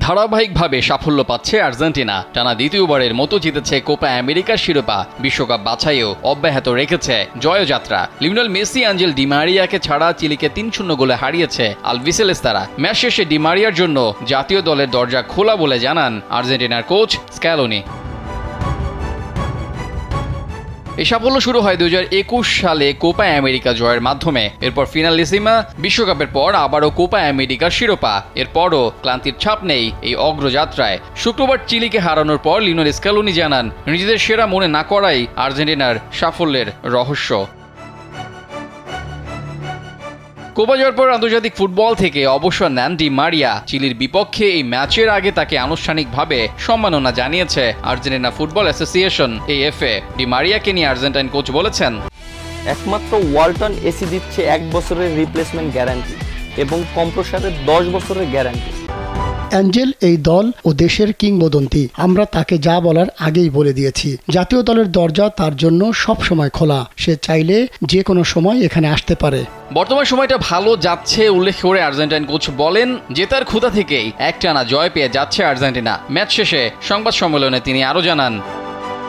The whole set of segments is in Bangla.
ধারাবাহিকভাবে সাফল্য পাচ্ছে আর্জেন্টিনা। টানা দ্বিতীয়বারের মতো জিতেছে কোপা আমেরিকার শিরোপা। বিশ্বকাপ বাছাইও অব্যাহত রেখেছে জয়যাত্রা। লিওনেল মেসি, আঞ্জেল ডি মারিয়াকে ছাড়া চিলিকে ৩-০ গোলে হারিয়েছে আলবিসেলেস তারা। ম্যাচ শেষে ডি মারিয়ার জন্য জাতীয় দলের দরজা খোলা বলে জানান আর্জেন্টিনার কোচ স্ক্যালোনি। এই সাফল্য শুরু হয় 2021 সালে কোপা আমেরিকা জয়ের মাধ্যমে। এরপর ফিনালিসিমা, বিশ্বকাপের পর আবারও কোপা আমেরিকার শিরোপা। এরপরও ক্লান্তির ছাপ নেই এই অগ্রযাত্রায়। শুক্রবার চিলিকে হারানোর পর লিওনেল স্ক্যালোনি জানান, নিজেদের সেরা মনে না করাই আর্জেন্টিনার সাফল্যের রহস্য। কোপা জয়ের পর আন্তর্জাতিক ফুটবল থেকে অবসর নেন ডি মারিয়া। চিলির বিপক্ষে এই ম্যাচের আগে তাকে আনুষ্ঠানিকভাবে সম্মাননা জানিয়েছে Argentina football association AFA. Di মারিয়াকে নিয়ে আর্জেন্টাইন কোচ বলেছেন, একমাত্র ওয়ালটন এসি দিচ্ছে 1 বছরের রিপ্লেসমেন্ট গ্যারান্টি এবং কম্প্রেসারের 10 বছরের গ্যারান্টি। অ্যাঞ্জেল এই দল ও দেশের কিংবদন্তি। আমরা তাকে যা বলার আগেই বলে দিয়েছি। জাতীয় দলের দরজা তার জন্য সব সময় খোলা। সে চাইলে যে কোনো সময় এখানে আসতে পারে। বর্তমান সময়টা ভালো যাচ্ছে উল্লেখ করে আর্জেন্টাইন কোচ বলেন, জেতার ক্ষুধা থেকেই একটানা জয় পেয়ে যাচ্ছে আর্জেন্টিনা। ম্যাচ শেষে সংবাদ সম্মেলনে তিনি আরও জানান,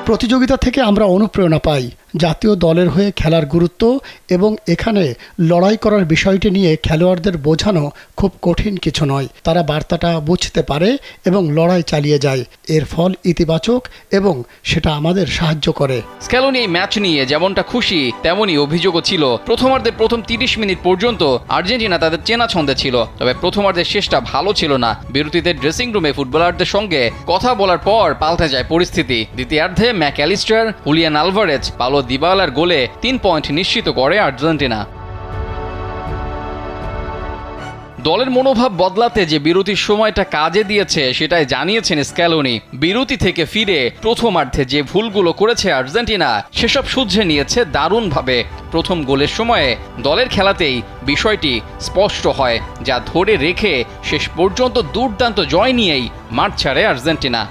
প্রতিযোগিতা থেকে আমরা অনুপ্রেরণা পাই। জাতীয় দলের হয়ে খেলার গুরুত্ব এবং এখানে লড়াই করার বিষয়টি নিয়ে খেলোয়াড়দের বোঝানো খুব কঠিন কিছু নয়। তারা বার্তাটা বুঝতে পারে এবং লড়াই চালিয়ে যায়। এর ফল ইতিবাচক এবং সেটা আমাদের সাহায্য করে। স্ক্যালোনি এই ম্যাচ নিয়ে যেমনটা খুশি তেমনই অভিযোগও ছিল। প্রথমার্ধের প্রথম 30 মিনিট পর্যন্ত আর্জেন্টিনা তাদের চেনা ছন্দে ছিল, তবে প্রথমার্ধের শেষটা ভালো ছিল না। বিরতিতে ড্রেসিং রুমে ফুটবলারদের সঙ্গে কথা বলার পর পাল্টে যায় পরিস্থিতি। দ্বিতীয়ার্ধে ম্যাকঅ্যালিস্টার, হুলিয়ান আলভারেজ, পাওলো দিবালার গোলে 3 পয়েন্ট নিশ্চিত করে আর্জেন্টিনা। দলের মনোভাব বদলাতে যে বিরতির সময়টা কাজে দিয়েছে সেটাই জানিয়েছেন স্ক্যালোনি। বিরতি থেকে ফিরে প্রথমার্ধে যে ভুলগুলো করেছে আর্জেন্টিনা সেসব শুধরে নিয়েছে দারুণভাবে। প্রথম গোলের সময়ে দলের খেলাতেই বিষয়টি স্পষ্ট হয়, যা ধরে রেখে শেষ পর্যন্ত দুর্দান্ত জয় নিয়েই মাঠ ছাড়ে আর্জেন্টিনা।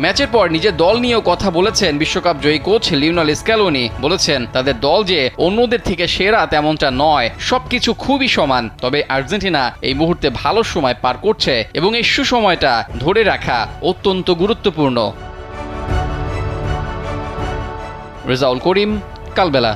ম্যাচের পর নিজের দল নিয়েও কথা বলেছেন বিশ্বকাপ জয়ী কোচ লিওনেল স্ক্যালোনি। বলেছেন, তাদের দল যে অন্যদের থেকে সেরা তেমনটা নয়, সবকিছু খুবই সমান। তবে আর্জেন্টিনা এই মুহূর্তে ভালো সময় পার করছে এবং এই সুসময়টা ধরে রাখা অত্যন্ত গুরুত্বপূর্ণ। রেজাউল করিম, কালবেলা।